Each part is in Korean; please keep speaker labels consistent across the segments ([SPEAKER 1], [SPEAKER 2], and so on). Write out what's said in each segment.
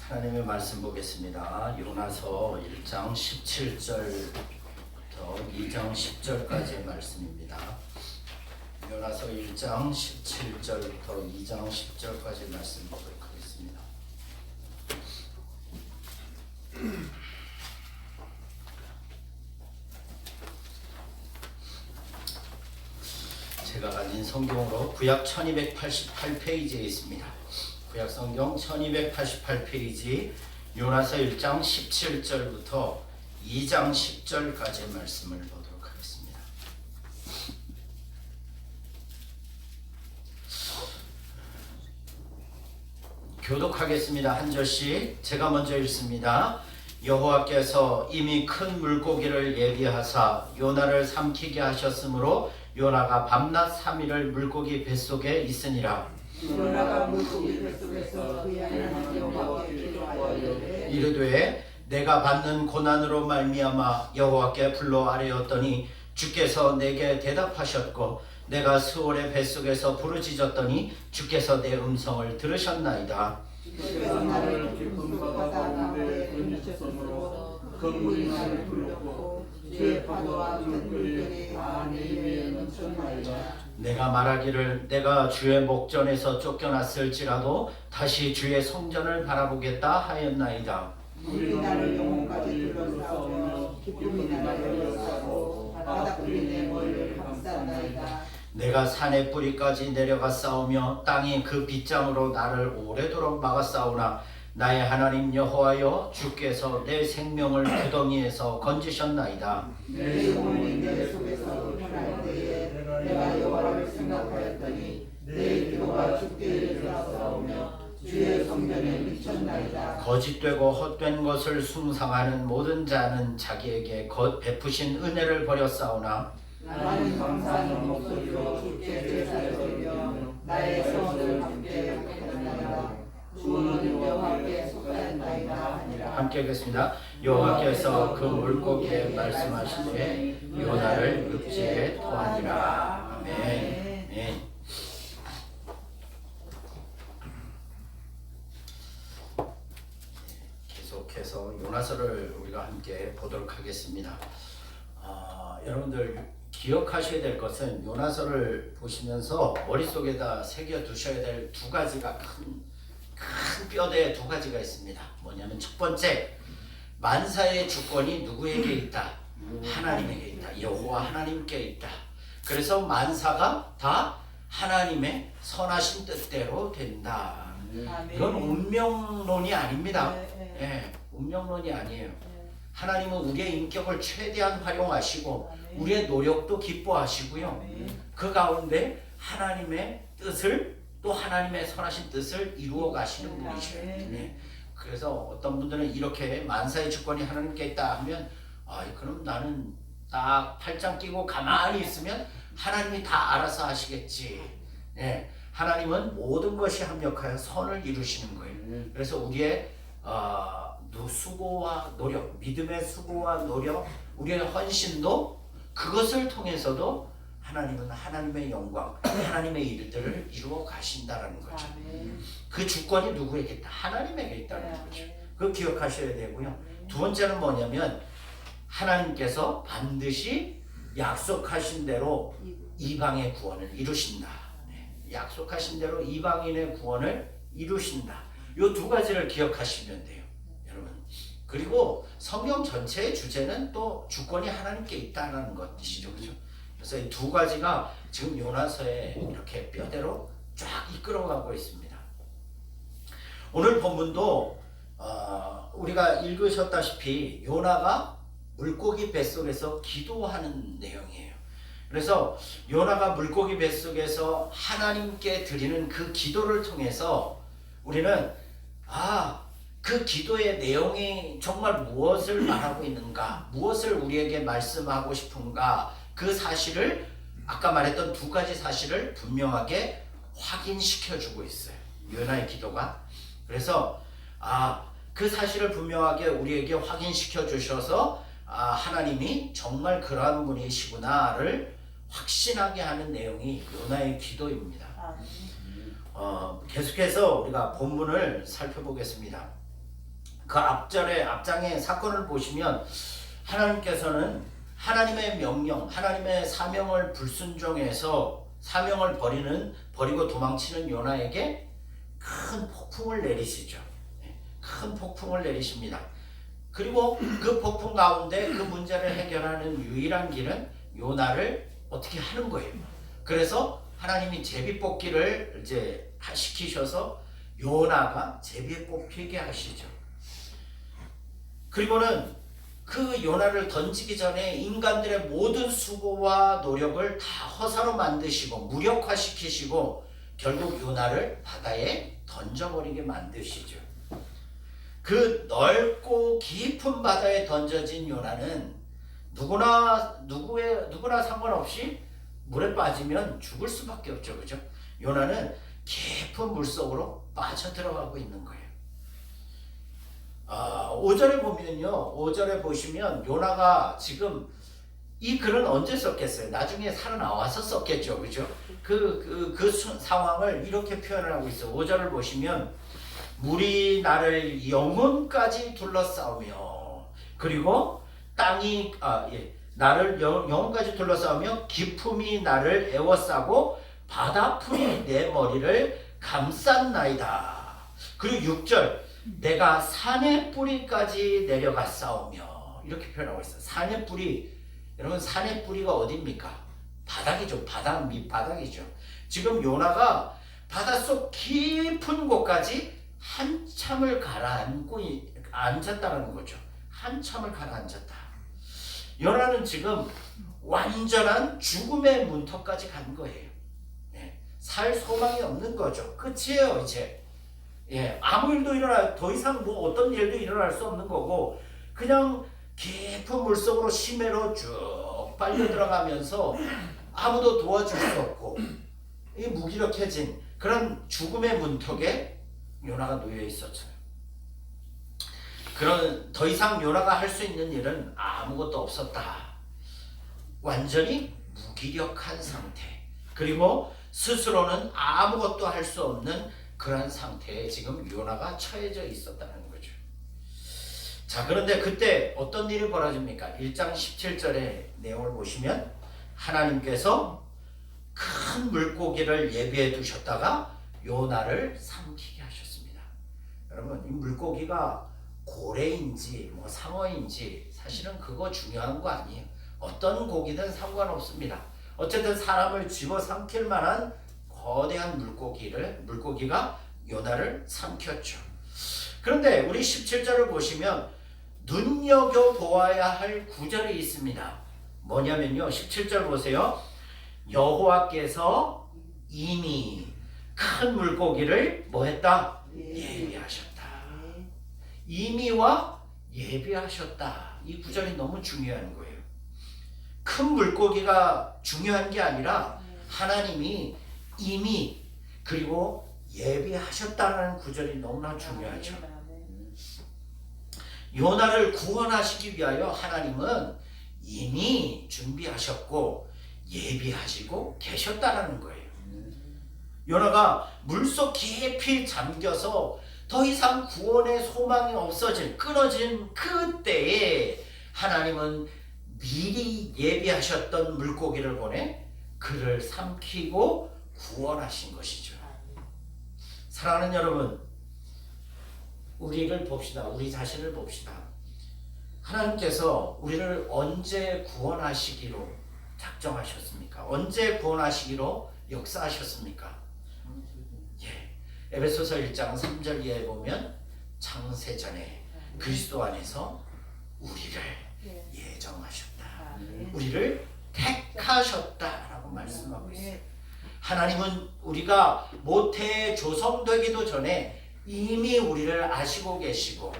[SPEAKER 1] 하나님의 말씀 보겠습니다. 요나서 1장 17절부터 2장 10절까지의 말씀입니다. 요나서 1장 17절부터 2장 10절까지 말씀 보도록 하겠습니다. 제가 가진 성경으로 구약 1288페이지에 있습니다. 구약 성경 1288페이지 요나서 1장 17절부터 2장 10절까지의 말씀을 보도록 하겠습니다. 교독하겠습니다. 한 절씩 제가 먼저 읽습니다. 여호와께서 이미 큰 물고기를 예비하사 요나를 삼키게 하셨으므로 요나가 밤낮 3일을 물고기 뱃속에 있으니라.
[SPEAKER 2] 요나가 물고기 뱃속에서 그의 하나님 여호와께 기도하여
[SPEAKER 1] 이르되 내가 받는 고난으로 말미암아 여호와께 불러 아뢰었더니 주께서 내게 대답하셨고 내가 스올의 뱃속에서 부르짖었더니 주께서 내 음성을 들으셨나이다.
[SPEAKER 2] 주께서 나를 깊은 바다 가운데 던지셨으므로 그 물이 나를 불렀고 주의 파도와 물들이 다 내 위에 넘쳤나이다.
[SPEAKER 1] 내가 말하기를 내가 주의 목전에서 쫓겨났을지라도 다시 주의 성전을 바라보겠다 하였나이다.
[SPEAKER 2] 물이 나를 영혼까지 둘러싸오며 기쁨이 나를 열려싸고 바닷불이 내 머리를 감쌌나이다.
[SPEAKER 1] 내가 산의 뿌리까지 내려가 싸우며 땅이 그 빗장으로 나를 오래도록 막아 싸우나 나의 하나님 여호와여 주께서 내 생명을 구덩이에서 건지셨나이다.
[SPEAKER 2] 내 영혼이 내 속에서 편할 때에 내가 여호와를 생각하였더니 내 기도가 주께 이르렀사오며 주의 성전에 미쳤나이다.
[SPEAKER 1] 거짓되고 헛된 것을 숭상하는 모든 자는 자기에게 베푸신 은혜를 버렸사오나
[SPEAKER 2] 나는 감사하는 목소리로 주께 제사를 드리며 나의 성을 함께 하겠나이다. 주는 여호와께 속하였나이다 하니라.
[SPEAKER 1] 함께 하겠습니다. 여호와께서 그 물고기에 말씀하시되 요나를 육지에 토하니라. 아멘. 아멘. 계속해서 요나서를 우리가 함께 보도록 하겠습니다. 여러분들 기억하셔야 될 것은 요나서를 보시면서 머릿속에다 새겨 두셔야 될 두 가지가 큰 뼈대에 두 가지가 있습니다. 뭐냐면 첫 번째, 만사의 주권이 누구에게 있다? 하나님에게 있다. 여호와 하나님께 있다. 그래서 만사가 다 하나님의 선하신 뜻대로 된다. 이건 운명론이 아닙니다. 예, 운명론이 아니에요. 하나님은 우리의 인격을 최대한 활용하시고 우리의 노력도 기뻐하시고요. 그 가운데 하나님의 뜻을 또 하나님의 선하신 뜻을 이루어 가시는 분이셔요. 네. 그래서 어떤 분들은 이렇게 만사의 주권이 하나님께 있다 하면 그럼 나는 딱 팔짱 끼고 가만히 있으면 하나님이 다 알아서 하시겠지. 네. 하나님은 모든 것이 합력하여 선을 이루시는 거예요. 그래서 우리의 수고와 노력, 믿음의 수고와 노력, 우리의 헌신도 그것을 통해서도 하나님은 하나님의 영광, 하나님의 일들을 이루어 가신다라는 거죠. 그 주권이 누구에게 있다? 하나님에게 있다는 거죠. 그거 기억하셔야 되고요. 두 번째는 뭐냐면 하나님께서 반드시 약속하신 대로 이방의 구원을 이루신다. 약속하신 대로 이방인의 구원을 이루신다. 이 두 가지를 기억하시면 돼요, 여러분. 그리고 성경 전체의 주제는 또 주권이 하나님께 있다는 것이죠, 그렇죠? 그래서 이 두 가지가 지금 요나서에 이렇게 뼈대로 쫙 이끌어가고 있습니다. 오늘 본문도 우리가 읽으셨다시피 요나가 물고기 뱃속에서 기도하는 내용이에요. 그래서 요나가 물고기 뱃속에서 하나님께 드리는 그 기도를 통해서 우리는 그 기도의 내용이 정말 무엇을 말하고 있는가, 무엇을 우리에게 말씀하고 싶은가, 그 사실을 아까 말했던 두 가지 사실을 분명하게 확인시켜주고 있어요, 요나의 기도가. 그래서 그 사실을 분명하게 우리에게 확인시켜 주셔서 하나님이 정말 그러한 분이시구나를 확신하게 하는 내용이 요나의 기도입니다. 계속해서 우리가 본문을 살펴보겠습니다. 그 앞장의 사건을 보시면 하나님께서는 하나님의 명령, 하나님의 사명을 불순종해서 사명을 버리고 도망치는 요나에게 큰 폭풍을 내리시죠. 큰 폭풍을 내리십니다. 그리고 그 폭풍 가운데 그 문제를 해결하는 유일한 길은 요나를 어떻게 하는 거예요. 그래서 하나님이 제비 뽑기를 이제 시키셔서 요나가 제비에 뽑히게 하시죠. 그리고는 그 요나를 던지기 전에 인간들의 모든 수고와 노력을 다 허사로 만드시고 무력화시키시고 결국 요나를 바다에 던져버리게 만드시죠. 그 넓고 깊은 바다에 던져진 요나는 누구나 상관없이 물에 빠지면 죽을 수밖에 없죠. 그죠? 요나는 깊은 물속으로 빠져들어가고 있는 거예요. 5절에 보면요. 5절에 보시면 요나가 지금 이 글은 언제 썼겠어요? 나중에 살아나와서 썼겠죠. 그죠? 그 상황을 이렇게 표현을 하고 있어요. 5절을 보시면 물이 나를 영혼까지 둘러싸우며 그리고 땅이 나를 영혼까지 둘러싸우며 깊음이 나를 에워싸고 바다풀이 내 머리를 감쌌나이다. 그리고 6절 내가 산의 뿌리까지 내려갔사오며 이렇게 표현하고 있어요. 산의 뿌리, 여러분 산의 뿌리가 어디입니까? 바닥이죠. 밑바닥이죠. 지금 요나가 바닷속 깊은 곳까지 한참을 가라앉고 앉았다는 거죠. 한참을 가라앉았다. 요나는 지금 완전한 죽음의 문턱까지 간 거예요. 살 소망이 없는 거죠. 끝이에요 이제. 아무 일도 더 이상 어떤 일도 일어날 수 없는 거고 그냥 깊은 물속으로 심해로 쭉 빨려 들어가면서 아무도 도와줄 수 없고 이 무기력해진 그런 죽음의 문턱에 요나가 놓여 있었어요. 더 이상 요나가 할 수 있는 일은 아무것도 없었다. 완전히 무기력한 상태. 그리고 스스로는 아무것도 할 수 없는 그런 상태에 지금 요나가 처해져 있었다는 거죠. 자, 그런데 그때 어떤 일이 벌어집니까? 1장 17절의 내용을 보시면 하나님께서 큰 물고기를 예비해 두셨다가 요나를 삼키게 하셨습니다. 여러분, 이 물고기가 고래인지 상어인지 사실은 그거 중요한 거 아니에요. 어떤 고기든 상관없습니다. 어쨌든 사람을 집어삼킬 만한 거대한 물고기가 요나를 삼켰죠. 그런데 우리 17절을 보시면 눈여겨보아야 할 구절이 있습니다. 뭐냐면요. 17절 보세요. 여호와께서 이미 큰 물고기를 뭐했다? 예비하셨다. 이미와 예비하셨다. 이 구절이 너무 중요한 거예요. 큰 물고기가 중요한 게 아니라 하나님이 이미 그리고 예비하셨다는 구절이 너무나 중요하죠. 요나를 구원하시기 위하여 하나님은 이미 준비하셨고 예비하시고 계셨다는 거예요. 요나가 물속 깊이 잠겨서 더 이상 구원의 소망이 끊어진 그때에 하나님은 미리 예비하셨던 물고기를 보내 그를 삼키고 구원하신 것이죠. 사랑하는 여러분, 우리를 봅시다. 우리 자신을 봅시다. 하나님께서 우리를 언제 구원하시기로 작정하셨습니까? 언제 구원하시기로 역사하셨습니까? 에베소서 1장 3절 이하에 보면 창세전에 그리스도 안에서 우리를 예정하셨다. 우리를 택하셨다라고 말씀하고 있어요. 하나님은 우리가 모태에 조성되기도 전에 이미 우리를 아시고 계시고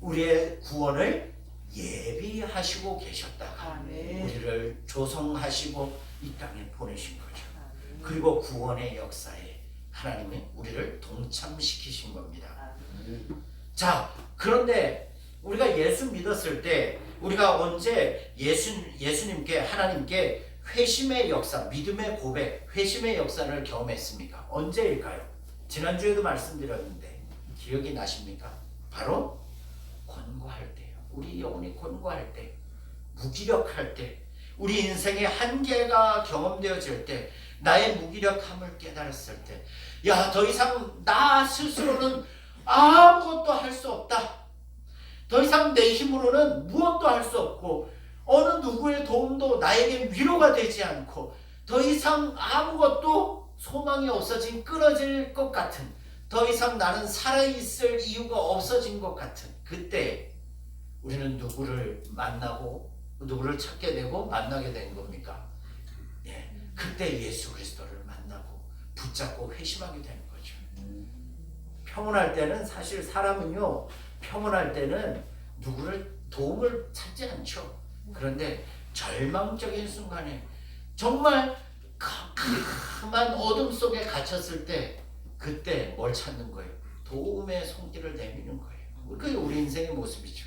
[SPEAKER 1] 우리의 구원을 예비하시고 계셨다가 우리를 조성하시고 이 땅에 보내신 거죠. 그리고 구원의 역사에 하나님은 우리를 동참시키신 겁니다. 자, 그런데 우리가 예수 믿었을 때 우리가 언제 예수님께 하나님께 회심의 역사, 믿음의 고백, 회심의 역사를 경험했습니까? 언제일까요? 지난주에도 말씀드렸는데 기억이 나십니까? 바로 권고할 때요. 우리 영혼이 권고할 때, 무기력할 때, 우리 인생의 한계가 경험되어질 때, 나의 무기력함을 깨달았을 때, 야, 더 이상 나 스스로는 아무것도 할 수 없다. 더 이상 내 힘으로는 무엇도 할 수 없고 어느 누구의 도움도 나에게 위로가 되지 않고 더 이상 아무것도 소망이 없어진, 끊어질 것 같은, 더 이상 나는 살아있을 이유가 없어진 것 같은 그때 우리는 누구를 만나고 누구를 찾게 되고 만나게 된 겁니까? 예, 그때 예수 그리스도를 만나고 붙잡고 회심하게 되는 거죠. 평온할 때는 사실 사람은요, 평온할 때는 누구를 도움을 찾지 않죠. 그런데 절망적인 순간에 정말 캄캄한 어둠 속에 갇혔을 때 그때 뭘 찾는 거예요? 도움의 손길을 내미는 거예요. 그게 우리 인생의 모습이죠.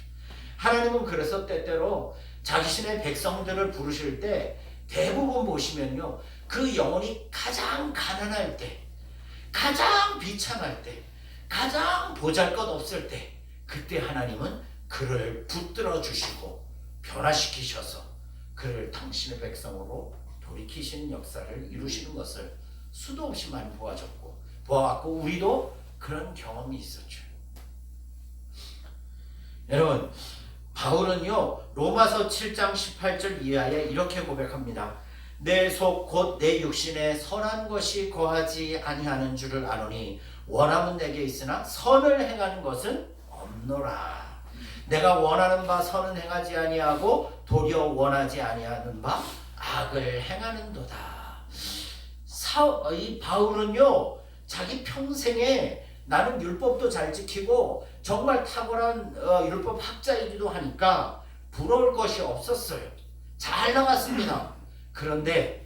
[SPEAKER 1] 하나님은 그래서 때때로 자기신의 백성들을 부르실 때 대부분 보시면요, 그 영혼이 가장 가난할 때, 가장 비참할 때, 가장 보잘것없을 때, 그때 하나님은 그를 붙들어 주시고 변화시키셔서 그를 당신의 백성으로 돌이키시는 역사를 이루시는 것을 수도 없이 많이 보아왔고 우리도 그런 경험이 있었죠. 여러분, 바울은요 로마서 7장 18절 이하에 이렇게 고백합니다. 내 속 곧 내 육신에 선한 것이 거하지 아니하는 줄을 아노니 원함은 내게 있으나 선을 행하는 것은 없노라. 내가 원하는 바 선은 행하지 아니하고 도리어 원하지 아니하는 바 악을 행하는도다. 이 바울은요 자기 평생에 나는 율법도 잘 지키고 정말 탁월한 율법 학자이기도 하니까 부러울 것이 없었어요. 잘 나갔습니다. 그런데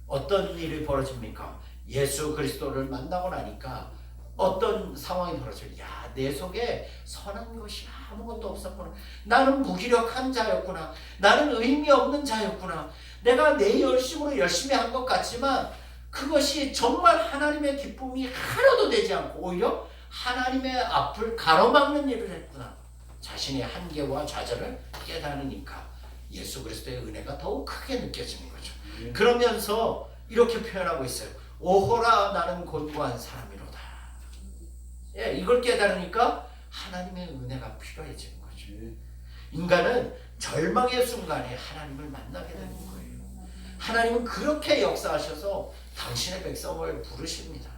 [SPEAKER 1] 어떤 일이 벌어집니까? 예수 그리스도를 만나고 나니까 어떤 상황이 벌어져요? 야, 내 속에 선한 것이 아무것도 없었구나. 나는 무기력한 자였구나. 나는 의미 없는 자였구나. 내가 내 열심으로 열심히 한 것 같지만 그것이 정말 하나님의 기쁨이 하나도 되지 않고 오히려 하나님의 앞을 가로막는 일을 했구나. 자신의 한계와 좌절을 깨달으니까 예수 그리스도의 은혜가 더욱 크게 느껴지는 거죠. 그러면서 이렇게 표현하고 있어요. 오호라 나는 곤고한 사람이로다. 예, 이걸 깨달으니까 하나님의 은혜가 필요해지는 거죠. 인간은 절망의 순간에 하나님을 만나게 되는 거예요. 하나님은 그렇게 역사하셔서 당신의 백성을 부르십니다.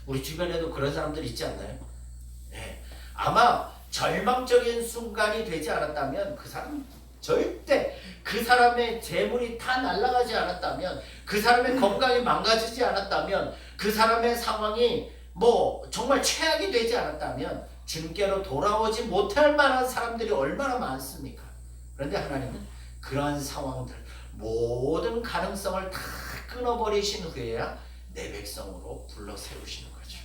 [SPEAKER 1] 우리 주변에도 그런 사람들 있지 않나요? 예, 아마 절망적인 순간이 되지 않았다면 그 사람 절대, 그 사람의 재물이 다 날아가지 않았다면, 그 사람의 건강이 망가지지 않았다면, 그 사람의 상황이 뭐 정말 최악이 되지 않았다면 주님께로 돌아오지 못할 만한 사람들이 얼마나 많습니까? 그런데 하나님은 그러한 상황들, 모든 가능성을 다 끊어버리신 후에야 내 백성으로 불러 세우시는 거죠.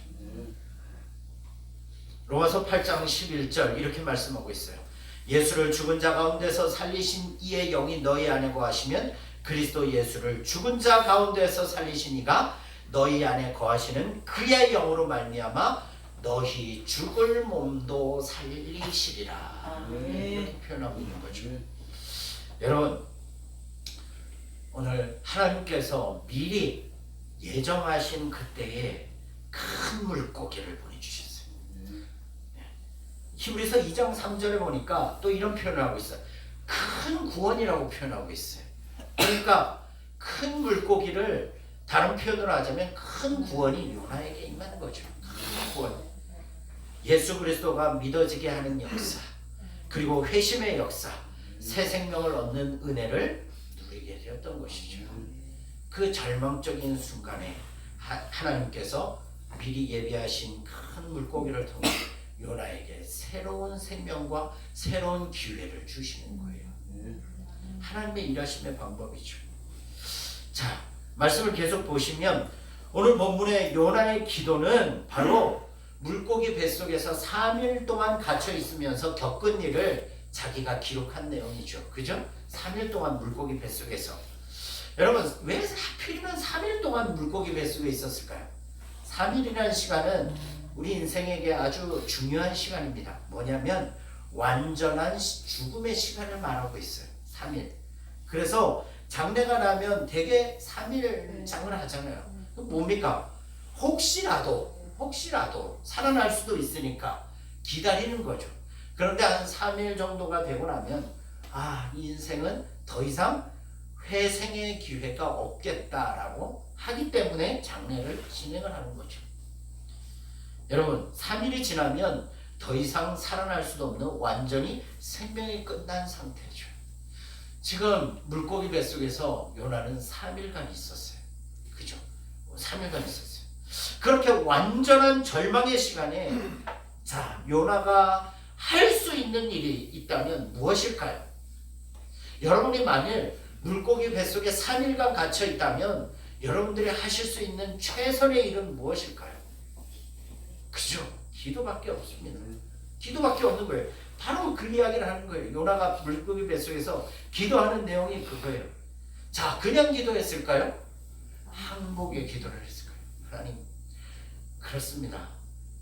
[SPEAKER 1] 로마서 8장 11절 이렇게 말씀하고 있어요. 예수를 죽은 자 가운데서 살리신 이의 영이 너희 안에 거하시면 그리스도 예수를 죽은 자 가운데서 살리신 이가 너희 안에 거하시는 그의 영으로 말미암아 너희 죽을 몸도 살리시리라. 이렇게 표현하고 있는 거죠. 여러분, 오늘 하나님께서 미리 예정하신 그때에 큰 물고기를 보내주셨어요. 히브리서 2장 3절에 보니까 또 이런 표현을 하고 있어요. 큰 구원이라고 표현하고 있어요. 그러니까 큰 물고기를 다른 표현으로 하자면 큰 구원이 요나에게 임하는 거죠. 큰 구원. 예수 그리스도가 믿어지게 하는 역사, 그리고 회심의 역사, 새 생명을 얻는 은혜를 누리게 되었던 것이죠. 그 절망적인 순간에 하나님께서 미리 예비하신 큰 물고기를 통해 요나에게 새로운 생명과 새로운 기회를 주시는 거예요. 하나님의 일하심의 방법이죠. 자, 말씀을 계속 보시면 오늘 본문의 요나의 기도는 바로 물고기 뱃속에서 3일 동안 갇혀 있으면서 겪은 일을 자기가 기록한 내용이죠. 그죠? 3일 동안 물고기 뱃속에서. 여러분, 왜 하필이면 3일 동안 물고기 뱃속에 있었을까요? 3일이라는 시간은 우리 인생에게 아주 중요한 시간입니다. 뭐냐면 완전한 죽음의 시간을 말하고 있어요. 3일. 그래서 장례가 나면 대개 3일 장을 하잖아요. 그럼 뭡니까? 혹시라도 살아날 수도 있으니까 기다리는 거죠. 그런데 한 3일 정도가 되고 나면 이 인생은 더 이상 회생의 기회가 없겠다라고 하기 때문에 장례를 진행을 하는 거죠. 여러분, 3일이 지나면 더 이상 살아날 수도 없는 완전히 생명이 끝난 상태죠. 지금 물고기 뱃속에서 요나는 3일간 있었어요. 그죠? 3일간 있었어요. 그렇게 완전한 절망의 시간에 자, 요나가 할 수 있는 일이 있다면 무엇일까요? 여러분이 만일 물고기 뱃속에 3일간 갇혀 있다면 여러분들이 하실 수 있는 최선의 일은 무엇일까요? 그죠? 기도밖에 없습니다. 기도밖에 없는 거예요. 바로 그 이야기를 하는 거예요. 요나가 물고기 뱃속에서 기도하는 내용이 그거예요. 자, 그냥 기도했을까요? 항복의 기도를 했을 거예요. 하나님, 그렇습니다.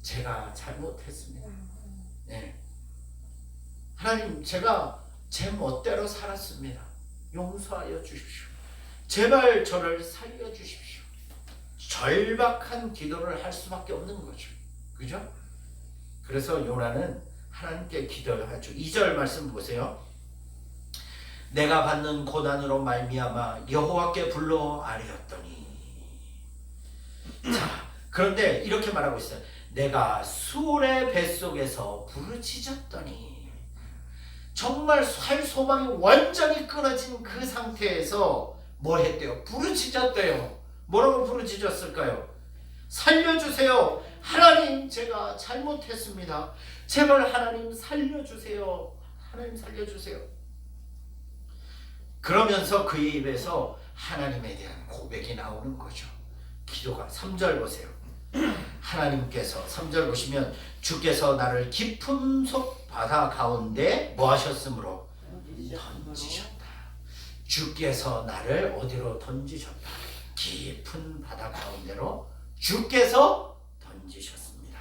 [SPEAKER 1] 제가 잘못했습니다. 네. 하나님, 제가 제 멋대로 살았습니다. 용서하여 주십시오. 제발 저를 살려주십시오. 절박한 기도를 할 수밖에 없는 거죠. 그죠? 그래서 요나는 하나님께 기도를 하죠. 2절 말씀 보세요. 내가 받는 고난으로 말미암아 여호와께 불러 아뢰었더니. 자, 그런데 이렇게 말하고 있어요. 내가 수올의 뱃속에서 부르짖었더니. 정말 살 소망이 완전히 끊어진 그 상태에서 뭘 했대요? 부르짖었대요. 뭐라고 부르짖었을까요? 살려주세요. 하나님, 제가 잘못했습니다. 제발 하나님 살려주세요. 하나님 살려주세요. 그러면서 그의 입에서 하나님에 대한 고백이 나오는 거죠. 기도가 3절 보세요. 하나님께서 3절 보시면 주께서 나를 깊은 속 바다 가운데 뭐 하셨으므로? 던지셨다. 주께서 나를 어디로 던지셨다? 깊은 바다 가운데로 주께서 던지셨습니다.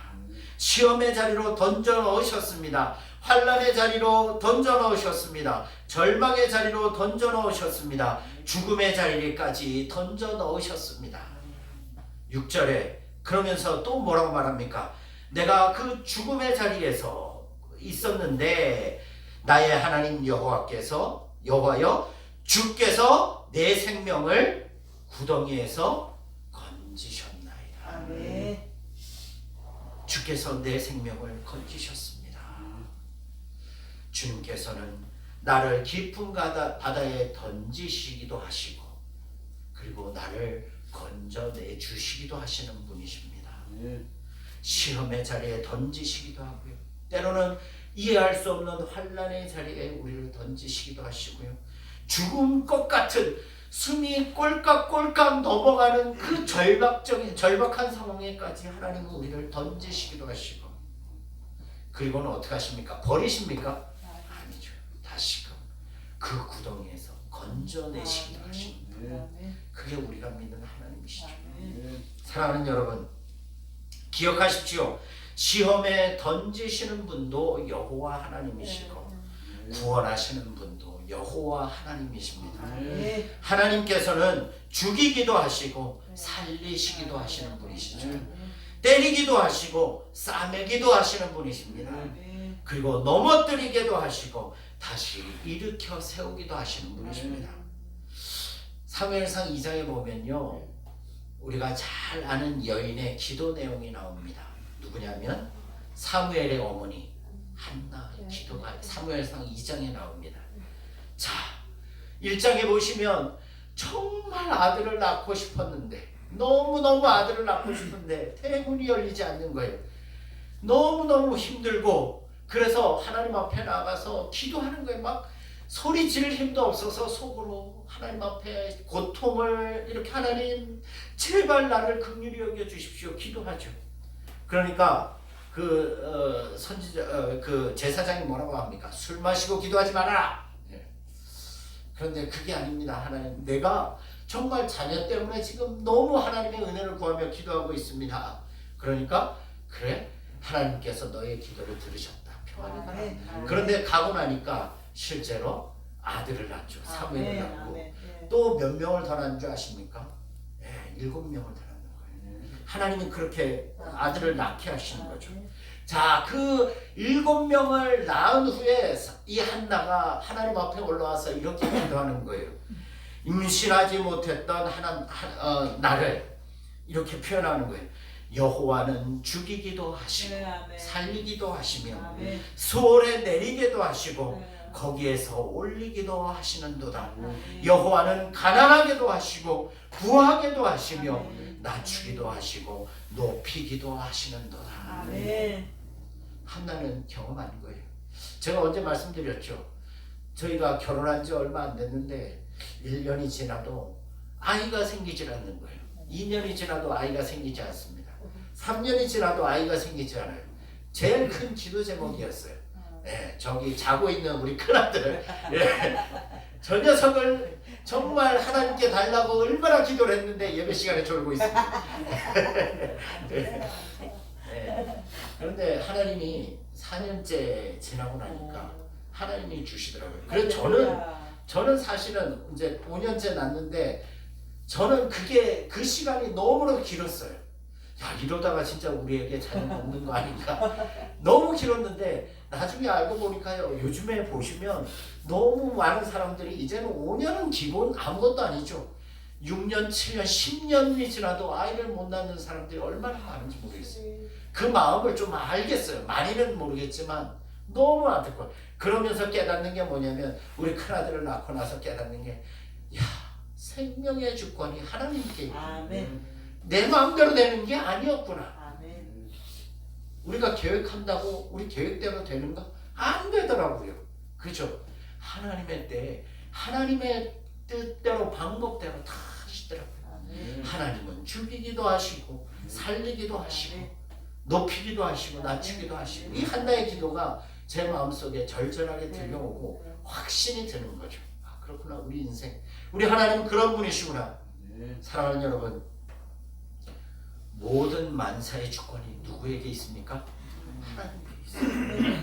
[SPEAKER 1] 시험의 자리로 던져 넣으셨습니다. 환난의 자리로 던져 넣으셨습니다. 절망의 자리로 던져 넣으셨습니다. 죽음의 자리까지 던져 넣으셨습니다. 6절에 그러면서 또 뭐라고 말합니까? 내가 그 죽음의 자리에서 있었는데 나의 하나님 여호와여 주께서 내 생명을 구덩이에서 건지셨나이다.
[SPEAKER 2] 아멘.
[SPEAKER 1] 주께서 내 생명을 건지셨습니다. 주님께서는 나를 깊은 바다에 던지시기도 하시고 그리고 나를 건져내 주시기도 하시는 분이십니다. 시험의 자리에 던지시기도 하고요. 때로는 이해할 수 없는 환난의 자리에 우리를 던지시기도 하시고요. 죽음 것 같은 숨이 꼴깍꼴깍 넘어가는 그 절박한 상황에까지 하나님은 우리를 던지시기도 하시고 그리고는 어떻게 하십니까? 버리십니까? 아니죠. 다시금 그 구덩이에서 건져내시기도 하십니다. 그게 우리가 믿는 하나님이시죠. 사랑하는 여러분, 기억하십시오. 시험에 던지시는 분도 여호와 하나님이시고 구원하시는 분도 여호와 하나님이십니다. 하나님께서는 죽이기도 하시고 살리시기도 하시는 분이시죠. 때리기도 하시고 싸매기도 하시는 분이십니다. 그리고 넘어뜨리기도 하시고 다시 일으켜 세우기도 하시는 분이십니다. 사무엘상 2장에 보면요, 우리가 잘 아는 여인의 기도 내용이 나옵니다. 누구냐면 사무엘의 어머니 한나의 기도가 사무엘상 2장에 나옵니다. 자, 1장에 보시면 정말 아들을 낳고 싶었는데 너무너무 아들을 낳고 싶은데 태문이 열리지 않는 거예요. 너무너무 힘들고 그래서 하나님 앞에 나가서 기도하는 거예요. 막 소리 지를 힘도 없어서 속으로 하나님 앞에 고통을 이렇게 하나님 제발 나를 긍휼히 여겨 주십시오 기도하죠. 그러니까 그 제사장이 뭐라고 합니까? 술 마시고 기도하지 마라. 그런데 그게 아닙니다. 하나님, 내가 정말 자녀 때문에 지금 너무 하나님의 은혜를 구하며 기도하고 있습니다. 그러니까 그래? 하나님께서 너의 기도를 들으셨다. 평안히 가라.
[SPEAKER 2] 아멘.
[SPEAKER 1] 그런데 가고 나니까 실제로 아들을 낳죠. 사무엘을
[SPEAKER 2] 아멘.
[SPEAKER 1] 낳고
[SPEAKER 2] 아멘. 예.
[SPEAKER 1] 또 몇 명을 더 낳은 줄 아십니까? 7명을 더 낳는 거예요. 하나님은 그렇게 아들을 낳게 하시는 거죠. 자, 그 7명을 낳은 후에 이 한나가 하나님 앞에 올라와서 이렇게 기도하는 거예요. 임신하지 못했던 나를 이렇게 표현하는 거예요. 여호와는 죽이기도 하시고 살리기도 하시며
[SPEAKER 2] 아멘.
[SPEAKER 1] 수월에 내리기도 하시고
[SPEAKER 2] 네.
[SPEAKER 1] 거기에서 올리기도 하시는도다. 여호와는 가난하게도 하시고 부하게도 하시며
[SPEAKER 2] 아멘.
[SPEAKER 1] 낮추기도 하시고 높이기도 하시는도다.
[SPEAKER 2] 아멘.
[SPEAKER 1] 한나는 경험한 거예요. 제가 언제 말씀드렸죠. 저희가 결혼한 지 얼마 안 됐는데 1년이 지나도 아이가 생기질 않는 거예요. 2년이 지나도 아이가 생기지 않습니다. 3년이 지나도 아이가 생기지 않아요. 제일 큰 기도 제목이었어요. 저기 자고 있는 우리 큰아들, 저 녀석을 정말 하나님께 달라고 얼마나 기도를 했는데 예배 시간에 졸고 있습니다. 그런데 하나님이 4년째 지나고 나니까 하나님이 주시더라고요. 그래서 저는 사실은 이제 5년째 났는데 저는 그 시간이 너무나 길었어요. 야, 이러다가 진짜 우리에게 자녀 없는 거 아닌가? 너무 길었는데 나중에 알고 보니까요. 요즘에 보시면 너무 많은 사람들이 이제는 5년은 기본 아무것도 아니죠. 6년, 7년, 10년이 지나도 아이를 못 낳는 사람들이 얼마나 많은지 모르겠어요. 그 마음을 좀 알겠어요. 많이는 모르겠지만 너무 안타까워요. 그러면서 깨닫는 게 뭐냐면 우리 큰아들을 낳고 나서 깨닫는 게 야, 생명의 주권이 하나님께
[SPEAKER 2] 아멘.
[SPEAKER 1] 내 마음대로 되는 게 아니었구나.
[SPEAKER 2] 아멘.
[SPEAKER 1] 우리가 계획한다고 우리 계획대로 되는가? 안 되더라고요. 그죠? 하나님의 때 하나님의 뜻대로 방법대로 다 하시더라고요.
[SPEAKER 2] 아멘.
[SPEAKER 1] 하나님은 죽이기도 하시고 살리기도 하시고 높이기도 하시고 낮추기도 하시고 이 한나의 기도가 제 마음속에 절절하게 들려오고 확신이 드는 거죠. 아, 그렇구나. 우리 인생 우리 하나님은 그런 분이시구나. 사랑하는 여러분, 모든 만사의 주권이 누구에게 있습니까? 하나님께 있습니다.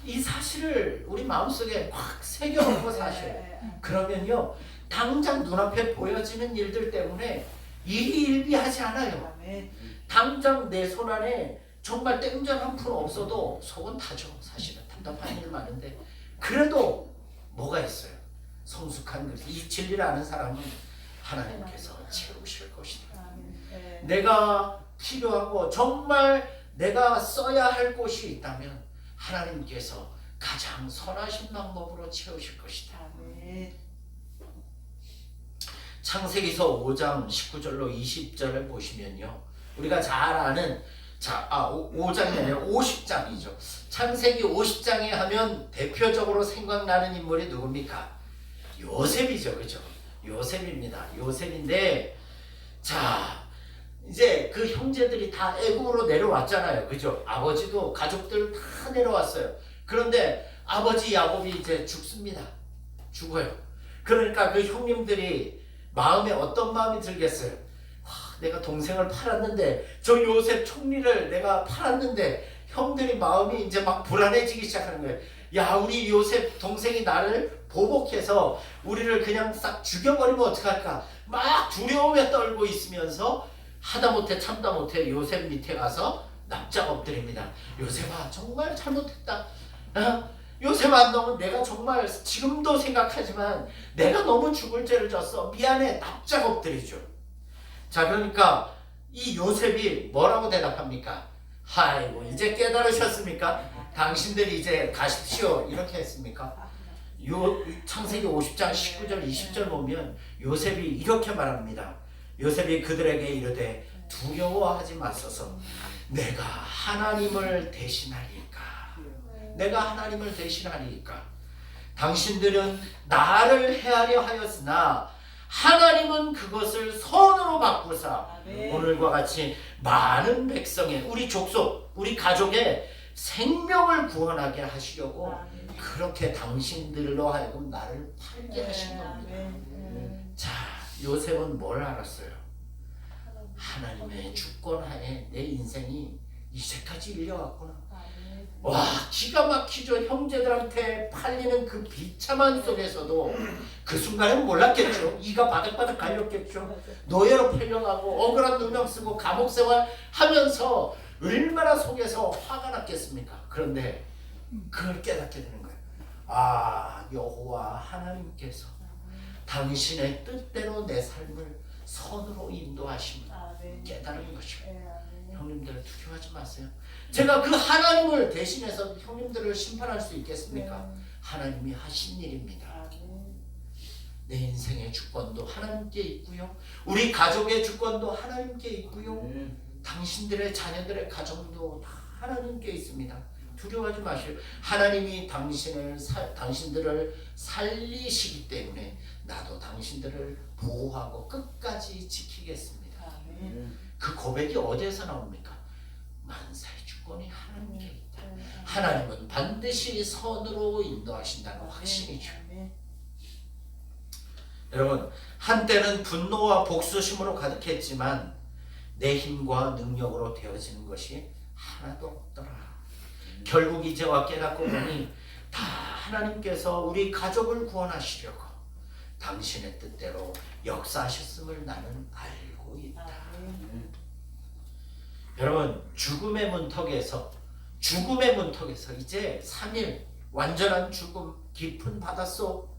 [SPEAKER 1] 이 사실을 우리 마음속에 확 새겨놓고 사셔요. 그러면요 당장 눈앞에 보여지는 일들 때문에 일이 일비하지 않아요.
[SPEAKER 2] 아멘.
[SPEAKER 1] 당장 내 손안에 정말 땡전 한 푼 없어도 속은 타죠. 사실은 답답한 일 많은데 그래도 뭐가 있어요? 성숙한 것. 이 진리를 아는 사람은 하나님께서 채우실 것이다.
[SPEAKER 2] 아멘.
[SPEAKER 1] 내가 필요하고 정말 내가 써야 할 곳이 있다면 하나님께서 가장 선하신 방법으로 채우실 것이다.
[SPEAKER 2] 아멘.
[SPEAKER 1] 창세기서 5장 19절로 20절을 보시면요. 우리가 잘 아는 5장이 아니라 50장이죠. 창세기 50장에 하면 대표적으로 생각나는 인물이 누굽니까? 요셉이죠. 그죠? 요셉입니다. 요셉인데 자 이제 그 형제들이 다 애굽으로 내려왔잖아요. 그죠? 아버지도 가족들 다 내려왔어요. 그런데 아버지 야곱이 이제 죽습니다. 죽어요. 그러니까 그 형님들이 마음에 어떤 마음이 들겠어요? 내가 동생을 팔았는데 저 요셉 총리를 내가 팔았는데 형들이 마음이 이제 막 불안해지기 시작하는 거예요. 야, 우리 요셉 동생이 나를 보복해서 우리를 그냥 싹 죽여버리면 어떡할까? 막 두려움에 떨고 있으면서 하다못해 참다 못해 요셉 밑에 가서 납작 엎드립니다. 요셉아, 정말 잘못했다. 요셉아, 너는 내가 정말 지금도 생각하지만 내가 너무 죽을 죄를 졌어. 미안해. 납작 엎드리죠. 자, 그러니까 이 요셉이 뭐라고 대답합니까? 아이고, 이제 깨달으셨습니까? 당신들이 이제 가십시오. 이렇게 했습니까? 창세기 50장 19절 20절 보면 요셉이 이렇게 말합니다. 요셉이 그들에게 이르되 두려워하지 마소서. 내가 하나님을 대신하리까. 내가 하나님을 대신하리까. 당신들은 나를 헤아려 하였으나 하나님은 그것을 선으로 바꾸사 오늘과 같이 많은 백성의 우리 족속, 우리 가족의 생명을 구원하게 하시려고 그렇게 당신들로 하여금 나를 팔게 하신 겁니다. 자, 요셉은 뭘 알았어요? 하나님의 주권하에 내 인생이 이제까지 일려왔구나. 와, 기가 막히죠. 형제들한테 팔리는 그 비참한 속에서도 그 순간에는 몰랐겠죠. 이가 바득바득 갈렸겠죠. 노예로 팔려가고 억울한 누명 쓰고 감옥 생활 하면서 얼마나 속에서 화가 났겠습니까? 그런데 그걸 깨닫게 되는 거예요. 아, 여호와 하나님께서 당신의 뜻대로 내 삶을 선으로 인도하심을 깨달은 것이고, 형님들 두려워하지 마세요. 제가 그 하나님을 대신해서 형님들을 심판할 수 있겠습니까? 하나님이 하신 일입니다. 내 인생의 주권도 하나님께 있고요. 우리 가족의 주권도 하나님께 있고요. 당신들의 자녀들의 가정도 다 하나님께 있습니다. 두려워하지 마시오. 하나님이 당신들을 살리시기 때문에 나도 당신들을 보호하고 끝까지 지키겠습니다. 그 고백이 어디에서 나옵니까? 만사의 주권이 하나님께 있다. 하나님은 반드시 선으로 인도하신다는 확신이죠. 여러분, 한때는 분노와 복수심으로 가득했지만 내 힘과 능력으로 되어지는 것이 하나도 없더라. 결국 이제와 깨닫고 보니 다 하나님께서 우리 가족을 구원하시려고 당신의 뜻대로 역사하셨음을 나는 알고 있다. 여러분, 죽음의 문턱에서 이제 3일 완전한 죽음, 깊은 바닷속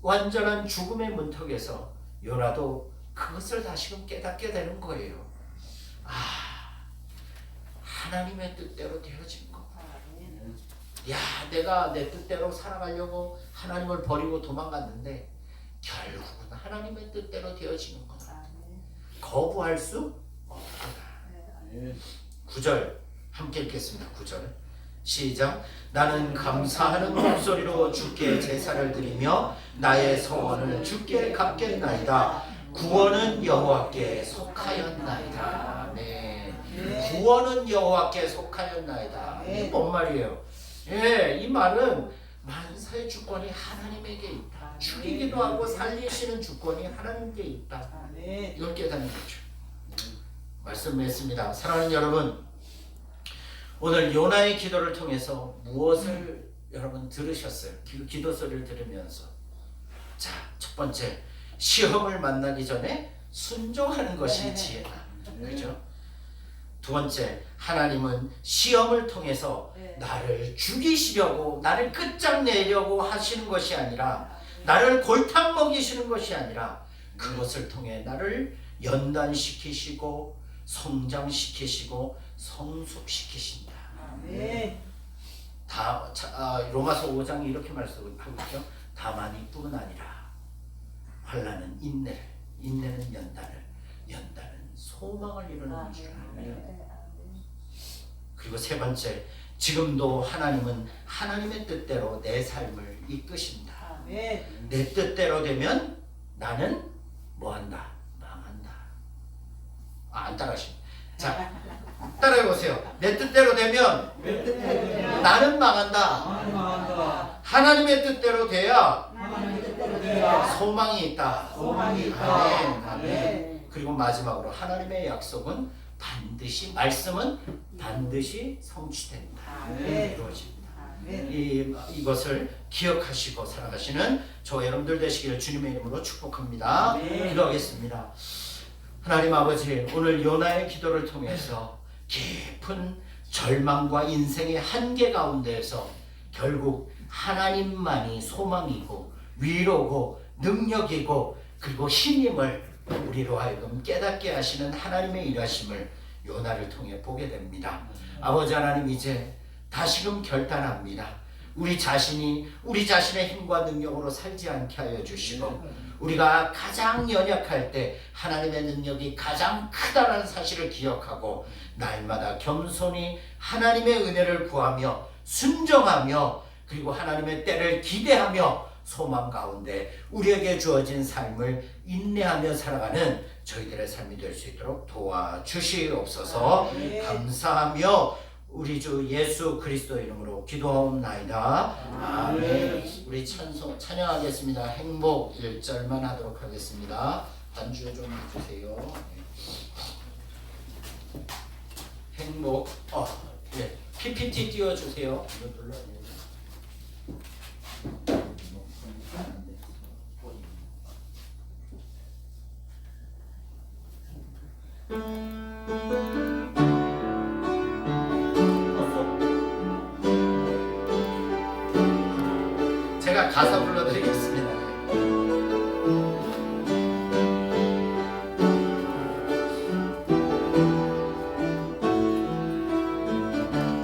[SPEAKER 1] 완전한 죽음의 문턱에서 요나도 그것을 다시금 깨닫게 되는 거예요. 아, 하나님의 뜻대로 되어진 거. 야, 내가 내 뜻대로 살아가려고 하나님을 버리고 도망갔는데 결국은 하나님의 뜻대로 되어지는 거다. 거부할 수 없구나. 9절 함께 읽겠습니다. 9절 시작. 나는 감사하는 목소리로 주께 제사를 드리며 나의 소원을 주께 갚겠나이다. 구원은 여호와께 속하였나이다. 아멘. 구원은 여호와께 속하였나이다. 이게 뭔 말이에요? 예, 이 말은 만사의 주권이 하나님에게 있다. 죽이기도 하고 살리시는 주권이 하나님께 있다. 이걸 깨닫는 거죠. 말씀했습니다. 사랑하는 여러분, 오늘 요나의 기도를 통해서 무엇을 여러분 들으셨어요? 기도 소리를 들으면서, 자, 첫 번째, 시험을 만나기 전에 순종하는 것이 지혜다. 그죠? 두 번째, 하나님은 시험을 통해서 나를 죽이시려고, 나를 끝장내려고 하시는 것이 아니라, 나를 골탕 먹이시는 것이 아니라 그것을 통해 나를 연단시키시고 성장시키시고 성숙시키신다. 로마서 5장이 이렇게 말씀하고 있죠. 다만 이뿐 아니라 환난은 인내를, 인내는 연단을, 연단은 소망을 이루는 줄 알아요. 그리고 세 번째, 지금도 하나님은 하나님의 뜻대로 내 삶을 이끄신다. 내 뜻대로 되면 나는 뭐한다? 망한다. 안 따라하시네. 자, 따라해보세요. 내 뜻대로 되면 나는 망한다. 하나님의 뜻대로 돼야 소망이 있다. 아멘. 아멘. 그리고 마지막으로 하나님의 약속은 반드시, 말씀은 반드시 성취된다. 이루어집니다. 이것을 기억하시고 살아가시는 저 여러분들 되시기를 주님의 이름으로 축복합니다. 기도하겠습니다. 하나님 아버지, 오늘 요나의 기도를 통해서 깊은 절망과 인생의 한계 가운데에서 결국 하나님만이 소망이고 위로고 능력이고 그리고 힘임을 우리로 하여금 깨닫게 하시는 하나님의 일하심을 요나를 통해 보게 됩니다. 아버지 하나님, 이제 다시금 결단합니다. 우리 자신이 우리 자신의 힘과 능력으로 살지 않게 하여 주시고, 우리가 가장 연약할 때 하나님의 능력이 가장 크다는 사실을 기억하고 날마다 겸손히 하나님의 은혜를 구하며 순종하며 그리고 하나님의 때를 기대하며 소망 가운데 우리에게 주어진 삶을 인내하며 살아가는 저희들의 삶이 될 수 있도록 도와주시옵소서. 감사하며 우리 주 예수 그리스도 이름으로 기도하옵나이다. 아멘. 우리 찬양하겠습니다. 행복 1절만 하도록 하겠습니다. 반주 좀 해주세요. 행복. 예. PPT 띄워주세요. 이거 눌러야 돼요. 제가 가사 불러드리겠습니다.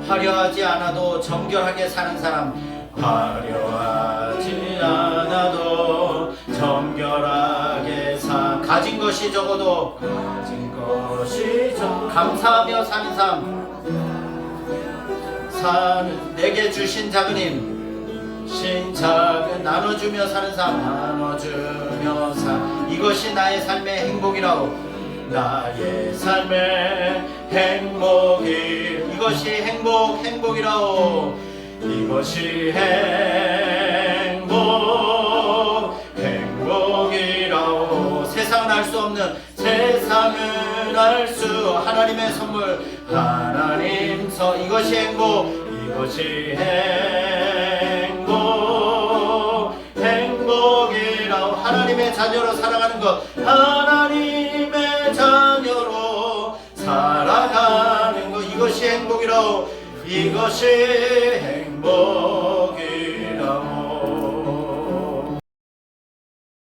[SPEAKER 1] 화려하지 않아도 정결하게 사는 사람. 화려하지 않아도 정결하게 가진 것이 적어도 감사하며 사는 삶. 내게 주신 작은 힘 신작은 나눠주며 사는 삶. 나눠주며 이것이 나의 삶의 행복이라고. 나의 삶의 행복이 이것이 행복이라오. 이것이 행복이라오. 세상은 알 수 없는 하나님의 선물 하나님서. 이것이 이것이 행복이라오. 하나님의 자녀로 살아가는 것. 하나님의 자녀로 살아가는 것. 이것이 행복이라오. 이것이 행복이라오.